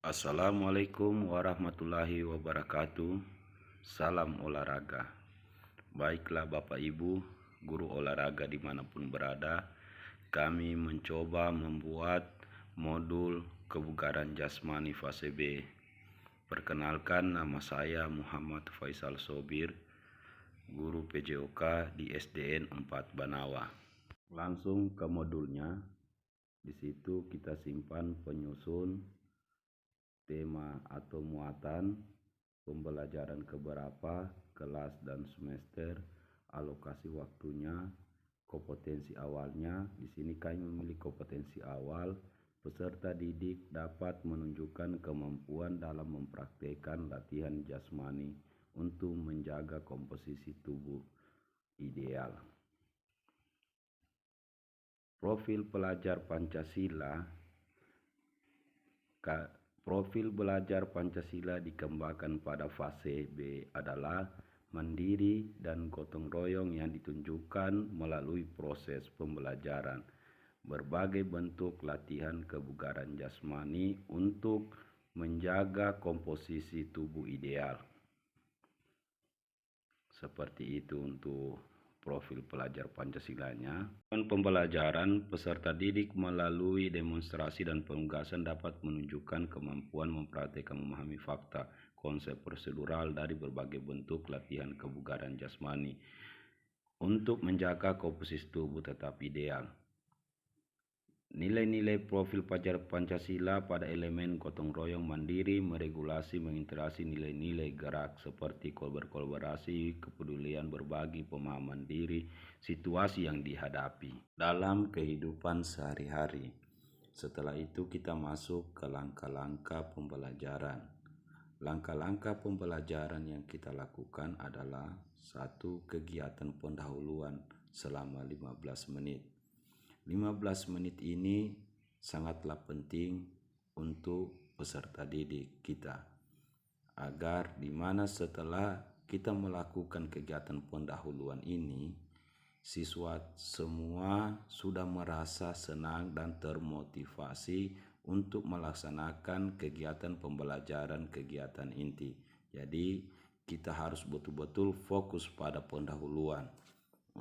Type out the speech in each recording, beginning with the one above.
Assalamualaikum warahmatullahi wabarakatuh. Salam olahraga. Baiklah Bapak Ibu, guru olahraga dimanapun berada, kami mencoba membuat modul kebugaran jasmani fase B. Perkenalkan, nama saya Muhammad Faisal Sobir, guru PJOK di SDN 4 Banawa. Langsung ke modulnya. Di situ kita simpan penyusun, tema atau muatan, pembelajaran keberapa, kelas dan semester, alokasi waktunya, kompetensi awalnya. Di sini kami memilih kompetensi awal. Peserta didik dapat menunjukkan kemampuan dalam mempraktikkan latihan jasmani untuk menjaga komposisi tubuh ideal. Profil pelajar Pancasila. Profil belajar Pancasila dikembangkan pada fase B adalah mandiri dan gotong royong yang ditunjukkan melalui proses pembelajaran, berbagai bentuk latihan kebugaran jasmani untuk menjaga komposisi tubuh ideal. Seperti itu untuk profil pelajar Pancasilanya. Dan pembelajaran peserta didik melalui demonstrasi dan penugasan dapat menunjukkan kemampuan mempraktikkan memahami fakta, konsep prosedural dari berbagai bentuk latihan kebugaran jasmani untuk menjaga komposisi tubuh tetap ideal. Nilai-nilai profil pelajar Pancasila pada elemen gotong royong, mandiri, meregulasi, mengintegrasi nilai-nilai gerak seperti berkolaborasi, kepedulian, berbagi, pemahaman diri, situasi yang dihadapi dalam kehidupan sehari-hari. Setelah itu kita masuk ke langkah-langkah pembelajaran. Langkah-langkah pembelajaran yang kita lakukan adalah: 1. Kegiatan pendahuluan selama 15 menit. 15 menit ini sangatlah penting untuk peserta didik kita, agar dimana setelah kita melakukan kegiatan pendahuluan ini, siswa semua sudah merasa senang dan termotivasi untuk melaksanakan kegiatan pembelajaran kegiatan inti. Jadi kita harus betul-betul fokus pada pendahuluan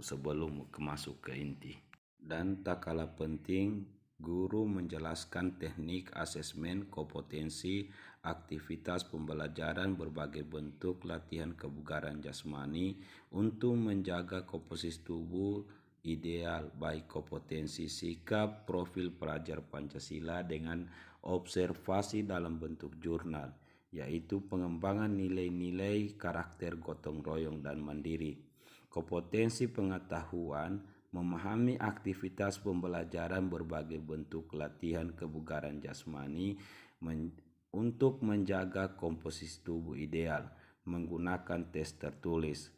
sebelum masuk ke inti. Dan tak kalah penting, guru menjelaskan teknik asesmen kompetensi, aktivitas pembelajaran, berbagai bentuk latihan kebugaran jasmani untuk menjaga komposisi tubuh ideal, baik kompetensi sikap profil pelajar Pancasila dengan observasi dalam bentuk jurnal, yaitu pengembangan nilai-nilai karakter gotong royong dan mandiri. Kompetensi pengetahuan, memahami aktivitas pembelajaran, berbagai bentuk latihan kebugaran jasmani untuk menjaga komposisi tubuh ideal menggunakan tes tertulis.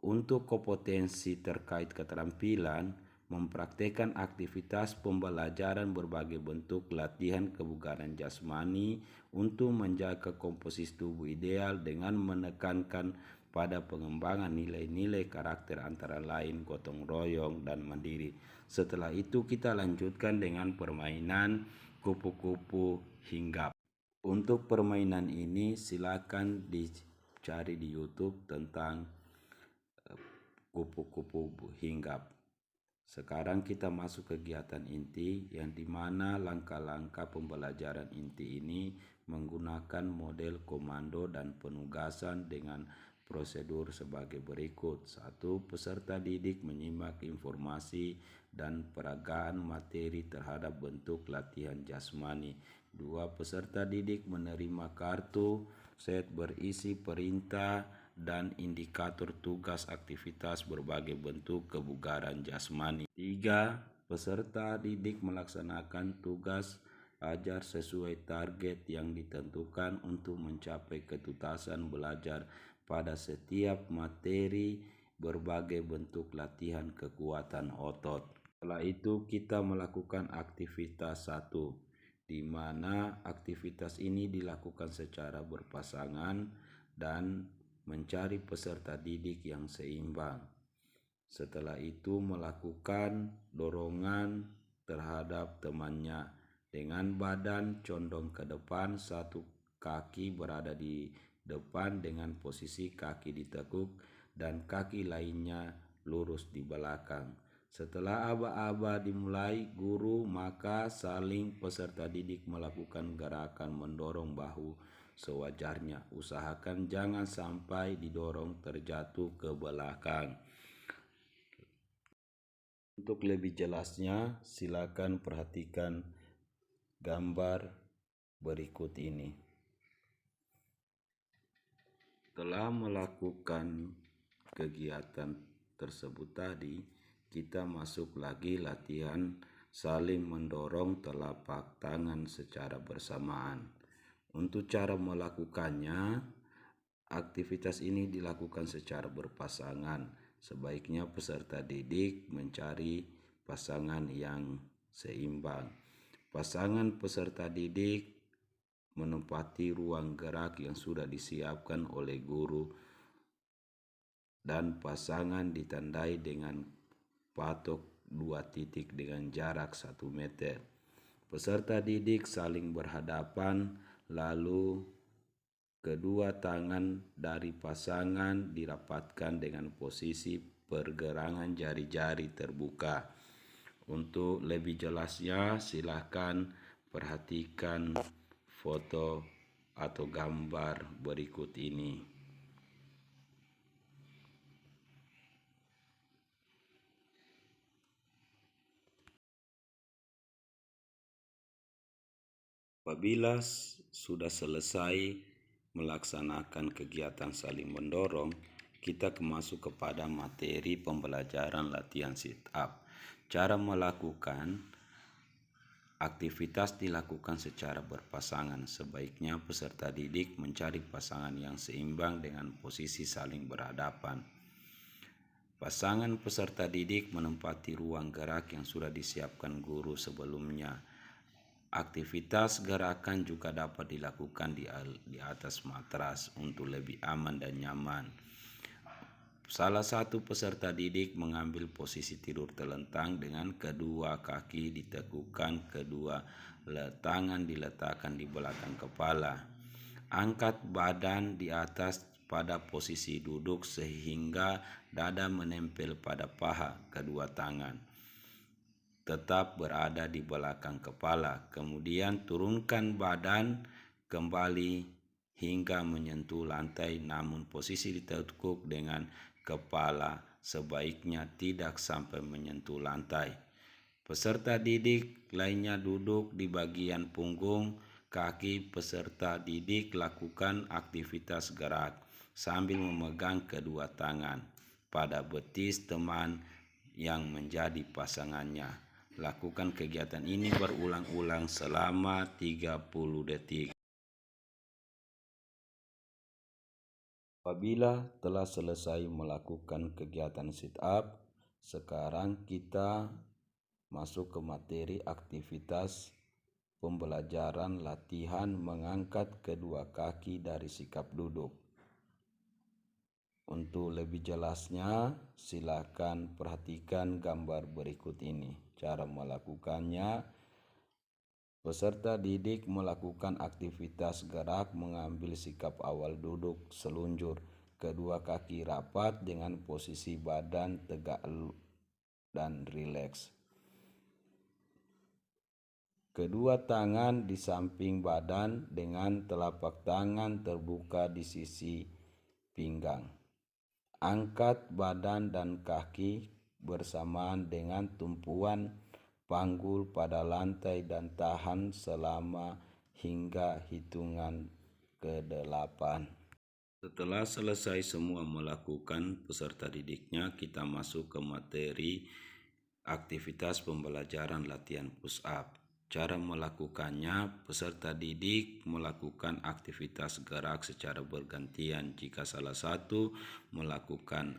Untuk kompetensi terkait keterampilan, mempraktekkan aktivitas pembelajaran, berbagai bentuk latihan kebugaran jasmani untuk menjaga komposisi tubuh ideal dengan menekankan pada pengembangan nilai-nilai karakter antara lain gotong royong dan mandiri. Setelah itu kita lanjutkan dengan permainan kupu-kupu hinggap. Untuk permainan ini silakan dicari di YouTube tentang kupu-kupu hinggap. Sekarang kita masuk kegiatan inti, yang dimana langkah-langkah pembelajaran inti ini menggunakan model komando dan penugasan dengan prosedur sebagai berikut. 1. Peserta didik menyimak informasi dan peragaan materi terhadap bentuk latihan jasmani. 2. Peserta didik menerima kartu set berisi perintah dan indikator tugas aktivitas berbagai bentuk kebugaran jasmani. 3. Peserta didik melaksanakan tugas ajar sesuai target yang ditentukan untuk mencapai ketuntasan belajar pada setiap materi, berbagai bentuk latihan kekuatan otot. Setelah itu kita melakukan aktivitas 1, di mana aktivitas ini dilakukan secara berpasangan dan mencari peserta didik yang seimbang. Setelah itu melakukan dorongan terhadap temannya dengan badan condong ke depan, satu kaki berada di depan dengan posisi kaki ditekuk dan kaki lainnya lurus di belakang. Setelah aba-aba dimulai guru, maka saling peserta didik melakukan gerakan mendorong bahu sewajarnya. Usahakan jangan sampai didorong terjatuh ke belakang. Untuk lebih jelasnya, silakan perhatikan gambar berikut ini. Setelah melakukan kegiatan tersebut tadi, kita masuk lagi latihan saling mendorong telapak tangan secara bersamaan. Untuk cara melakukannya, aktivitas ini dilakukan secara berpasangan. Sebaiknya peserta didik mencari pasangan yang seimbang. Pasangan peserta didik menempati ruang gerak yang sudah disiapkan oleh guru dan pasangan ditandai dengan patok 2 titik dengan jarak 1 meter. Peserta didik saling berhadapan, lalu kedua tangan dari pasangan dirapatkan dengan posisi pergelangan jari-jari terbuka. Untuk lebih jelasnya, silakan perhatikan foto atau gambar berikut ini. Apabila sudah selesai melaksanakan kegiatan saling mendorong, kita masuk kepada materi pembelajaran latihan sit up. Cara melakukan aktivitas dilakukan secara berpasangan. Sebaiknya peserta didik mencari pasangan yang seimbang dengan posisi saling berhadapan. Pasangan peserta didik menempati ruang gerak yang sudah disiapkan guru sebelumnya. Aktivitas gerakan juga dapat dilakukan di atas matras untuk lebih aman dan nyaman. Salah satu peserta didik mengambil posisi tidur telentang dengan kedua kaki ditegukkan, kedua tangan diletakkan di belakang kepala. Angkat badan di atas pada posisi duduk sehingga dada menempel pada paha kedua tangan. Tetap berada di belakang kepala, kemudian turunkan badan kembali hingga menyentuh lantai, namun posisi ditekuk dengan kepala sebaiknya tidak sampai menyentuh lantai. Peserta didik lainnya duduk di bagian punggung kaki peserta didik, lakukan aktivitas gerak sambil memegang kedua tangan pada betis teman yang menjadi pasangannya. Lakukan kegiatan ini berulang-ulang selama 30 detik. Apabila telah selesai melakukan kegiatan sit up, sekarang kita masuk ke materi aktivitas pembelajaran latihan mengangkat kedua kaki dari sikap duduk. Untuk lebih jelasnya, silakan perhatikan gambar berikut ini. Cara melakukannya, peserta didik melakukan aktivitas gerak mengambil sikap awal duduk selunjur, kedua kaki rapat dengan posisi badan tegak dan rileks. Kedua tangan di samping badan dengan telapak tangan terbuka di sisi pinggang. Angkat badan dan kaki bersamaan dengan tumpuan panggul pada lantai dan tahan selama hingga hitungan ke-8. Setelah selesai semua melakukan peserta didiknya, kita masuk ke materi aktivitas pembelajaran latihan push up. Cara melakukannya, peserta didik melakukan aktivitas gerak secara bergantian. Jika salah satu melakukan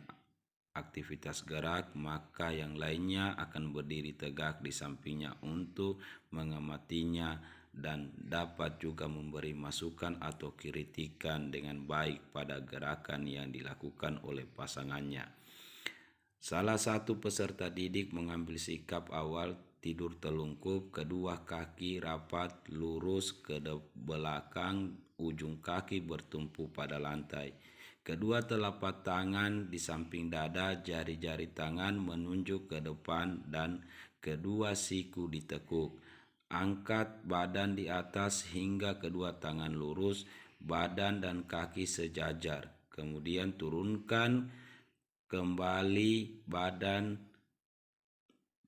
aktivitas gerak, maka yang lainnya akan berdiri tegak di sampingnya untuk mengamatinya dan dapat juga memberi masukan atau kritikan dengan baik pada gerakan yang dilakukan oleh pasangannya. Salah satu peserta didik mengambil sikap awal tidur telungkup, kedua kaki rapat lurus ke belakang, ujung kaki bertumpu pada lantai. Kedua telapak tangan di samping dada, jari-jari tangan menunjuk ke depan dan kedua siku ditekuk. Angkat badan di atas hingga kedua tangan lurus, badan dan kaki sejajar. Kemudian turunkan kembali badan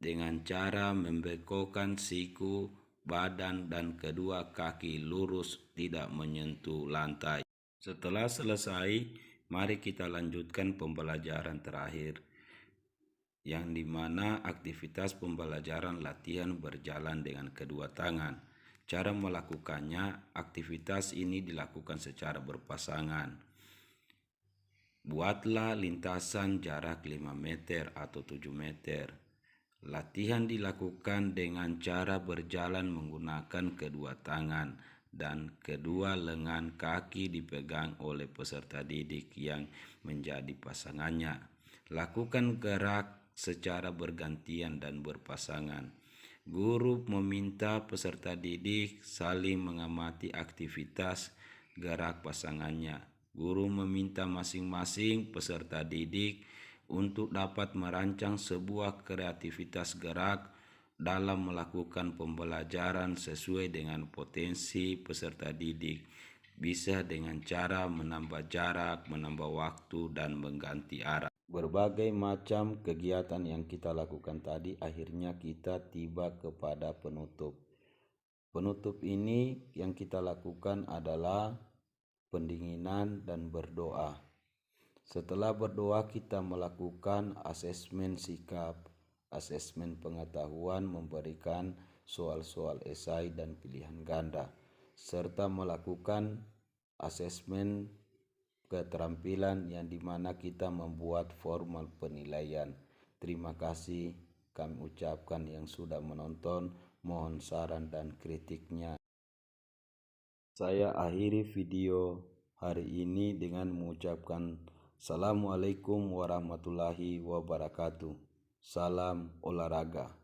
dengan cara membengkokkan siku, badan dan kedua kaki lurus tidak menyentuh lantai. Setelah selesai, mari kita lanjutkan pembelajaran terakhir, yang dimana aktivitas pembelajaran latihan berjalan dengan kedua tangan. Cara melakukannya, aktivitas ini dilakukan secara berpasangan. Buatlah lintasan jarak 5 meter atau 7 meter. Latihan dilakukan dengan cara berjalan menggunakan kedua tangan dan kedua lengan kaki dipegang oleh peserta didik yang menjadi pasangannya. Lakukan gerak secara bergantian dan berpasangan. Guru meminta peserta didik saling mengamati aktivitas gerak pasangannya. Guru meminta masing-masing peserta didik untuk dapat merancang sebuah kreativitas gerak dalam melakukan pembelajaran sesuai dengan potensi peserta didik. Bisa dengan cara menambah jarak, menambah waktu, dan mengganti arah. Berbagai macam kegiatan yang kita lakukan tadi akhirnya kita tiba kepada penutup. Penutup ini yang kita lakukan adalah pendinginan dan berdoa. Setelah berdoa, kita melakukan asesmen sikap, asesmen pengetahuan, memberikan soal-soal esai dan pilihan ganda, serta melakukan asesmen keterampilan yang dimana kita membuat formal penilaian. Terima kasih kami ucapkan yang sudah menonton. Mohon saran dan kritiknya. Saya akhiri video hari ini dengan mengucapkan Assalamualaikum warahmatullahi wabarakatuh. Salam olahraga.